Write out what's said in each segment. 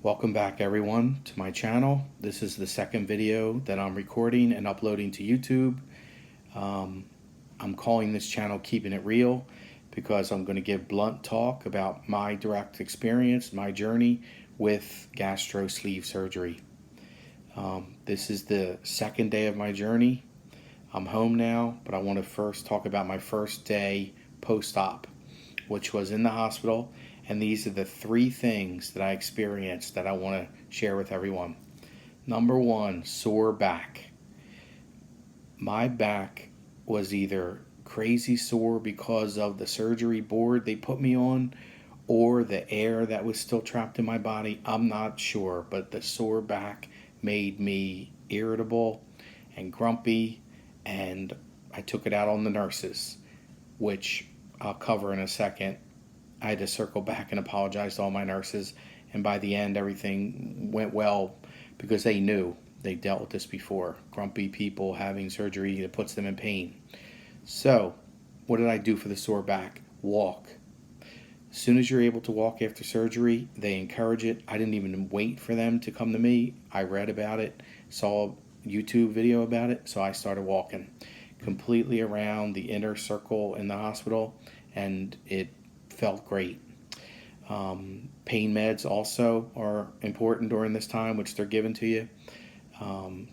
Welcome back everyone to my channel. This is the second video that I'm recording and uploading to YouTube. Um, I'm calling this channel Keeping It Real because I'm going to give blunt talk about my direct experience, my journey with gastro sleeve surgery. This is the second day of my journey. I'm home now, but I want to first talk about my first day post-op, which was in the hospital. And these are the three things that I experienced that I want to share with everyone. Number one, sore back. My back was either crazy sore because of the surgery board they put me on or the air that was still trapped in my body. I'm not sure, but the sore back made me irritable and grumpy, and I took it out on the nurses, which I'll cover in a second. I had to circle back and apologize to all my nurses, and by the end everything went well because they knew they dealt with this before. Grumpy people having surgery that puts them in pain. So what did I do for the sore back? Walk. As soon as you're able to walk after surgery, they encourage it. I didn't even wait for them to come to me. I read about it, saw a YouTube video about it, so I started walking completely around the inner circle in the hospital, and it felt great. Pain meds also are important during this time, which they're given to you.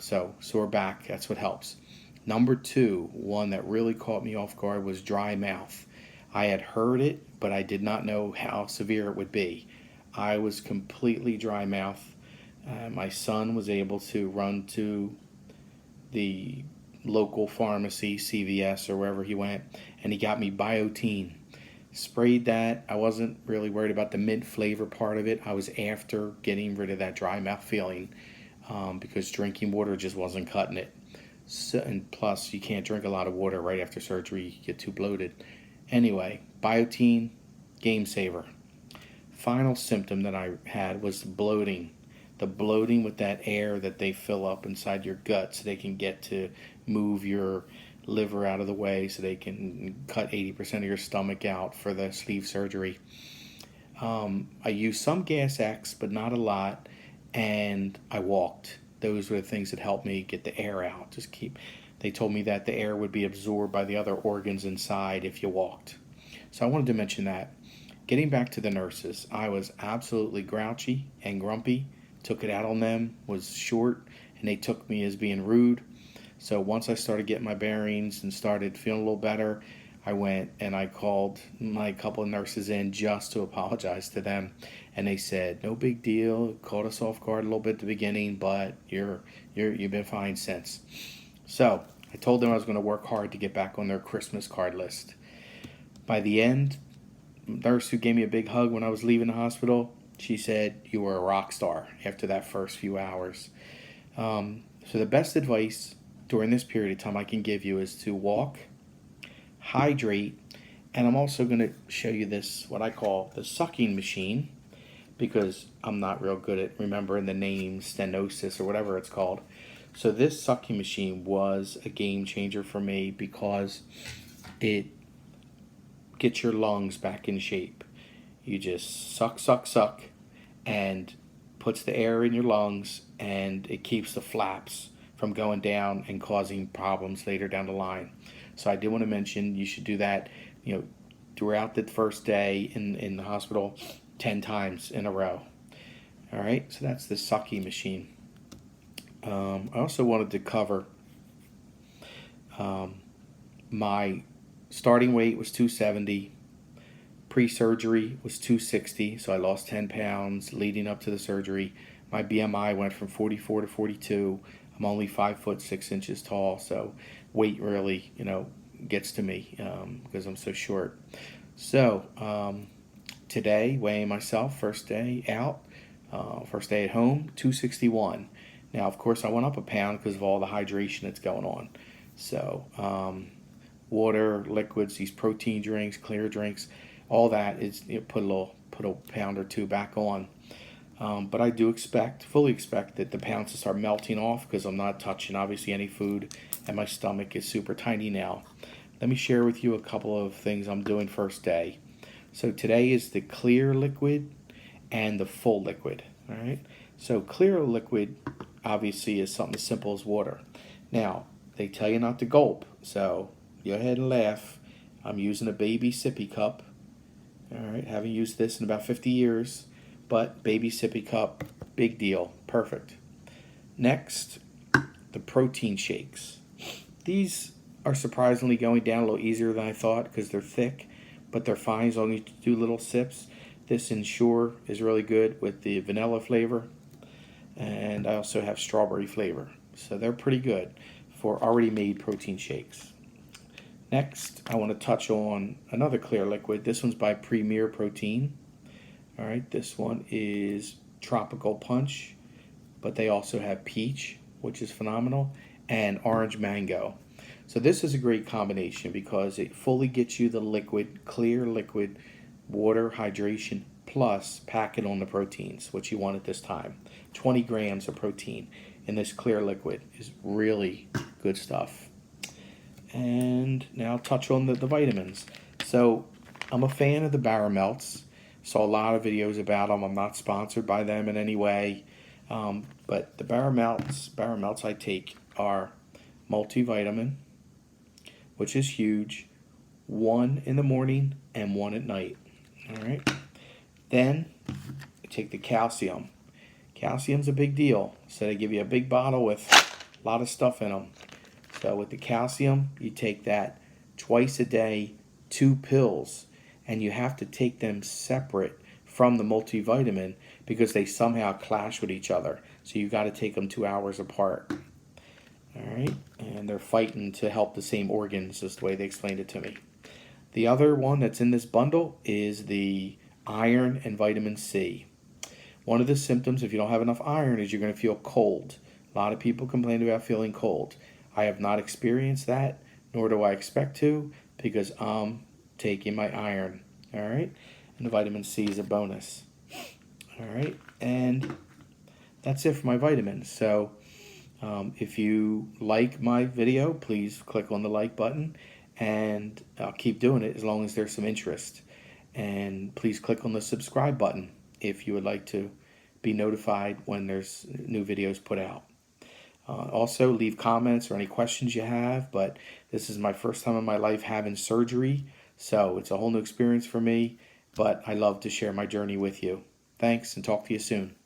So sore back, that's what helps. Number two, one that really caught me off guard, was dry mouth. I had heard it, but I did not know how severe it would be. I was completely dry mouth. My son was able to run to the local pharmacy, CVS or wherever he went, and he got me Biotine. Sprayed that. I wasn't really worried about the mint flavor part of it. I was after getting rid of that dry mouth feeling because drinking water just wasn't cutting it. So, and plus, you can't drink a lot of water right after surgery. You get too bloated. Anyway, Biotine, game saver. Final symptom that I had was bloating. The bloating with that air that they fill up inside your gut so they can get to move your liver out of the way so they can cut 80% of your stomach out for the sleeve surgery. I used some Gas X, but not a lot, and I walked. Those were the things that helped me get the air out. They told me that the air would be absorbed by the other organs inside if you walked. So I wanted to mention that. Getting back to the nurses, I was absolutely grouchy and grumpy. Took it out on them, was short, and they took me as being rude. So once I started getting my bearings and started feeling a little better, I went and I called my couple of nurses in just to apologize to them. And they said, no big deal, caught us off guard a little bit at the beginning, but you've been fine since. So I told them I was going to work hard to get back on their Christmas card list. By the end, the nurse who gave me a big hug when I was leaving the hospital, she said, you were a rock star after that first few hours. So the best advice during this period of time I can give you is to walk, hydrate, and I'm also going to show you this, what I call the sucking machine, because I'm not real good at remembering the name, stenosis or whatever it's called. So this sucking machine was a game changer for me because it gets your lungs back in shape. You just suck, suck, suck, and puts the air in your lungs, and it keeps the flaps from going down and causing problems later down the line. So I did want to mention you should do that, throughout the first day in the hospital 10 times in a row. All right, so that's the sucking machine. I also wanted to cover my starting weight was 270. Pre-surgery was 260, so I lost 10 pounds leading up to the surgery. My BMI went from 44 to 42. I'm only 5'6" tall, so weight really, gets to me because I'm so short. So today, weighing myself, first day out, first day at home, 261. Now, of course, I went up a pound because of all the hydration that's going on. So water, liquids, these protein drinks, clear drinks, all that is put a pound or two back on. But I do fully expect that the pounds to start melting off because I'm not touching obviously any food, and my stomach is super tiny now. Let me share with you a couple of things I'm doing first day. So today is the clear liquid and the full liquid. All right. So clear liquid obviously is something as simple as water. Now, they tell you not to gulp, so go ahead and laugh. I'm using a baby sippy cup. All right, haven't used this in about 50 years, but baby sippy cup, big deal, perfect. Next, the protein shakes. These are surprisingly going down a little easier than I thought because they're thick, but they're fine as long as you do little sips. This Ensure is really good with the vanilla flavor, and I also have strawberry flavor. So they're pretty good for already made protein shakes. Next, I want to touch on another clear liquid. This one's by Premier Protein. All right, this one is Tropical Punch, but they also have peach, which is phenomenal, and orange mango. So this is a great combination because it fully gets you the liquid, clear liquid, water, hydration, plus pack it on the proteins, which you want at this time. 20 grams of protein in this clear liquid is really good stuff. And now I'll touch on the vitamins. So I'm a fan of the Baramelts. Saw a lot of videos about them. I'm not sponsored by them in any way. But the Baramelts I take are multivitamin, which is huge, one in the morning and one at night. All right. Then I take the calcium. Calcium's a big deal. So they give you a big bottle with a lot of stuff in them. So with the calcium, you take that twice a day, 2 pills, and you have to take them separate from the multivitamin because they somehow clash with each other. So you got to take them 2 hours apart. All right, and they're fighting to help the same organs, is the way they explained it to me. The other one that's in this bundle is the iron and vitamin C. One of the symptoms, if you don't have enough iron, is you're going to feel cold. A lot of people complain about feeling cold. I have not experienced that, nor do I expect to, because I'm taking my iron. All right, and the vitamin C is a bonus. All right, and that's it for my vitamins. So if you like my video, please click on the like button, and I'll keep doing it as long as there's some interest. And please click on the subscribe button if you would like to be notified when there's new videos put out. Also, leave comments or any questions you have, but this is my first time in my life having surgery, so it's a whole new experience for me, but I love to share my journey with you. Thanks, and talk to you soon.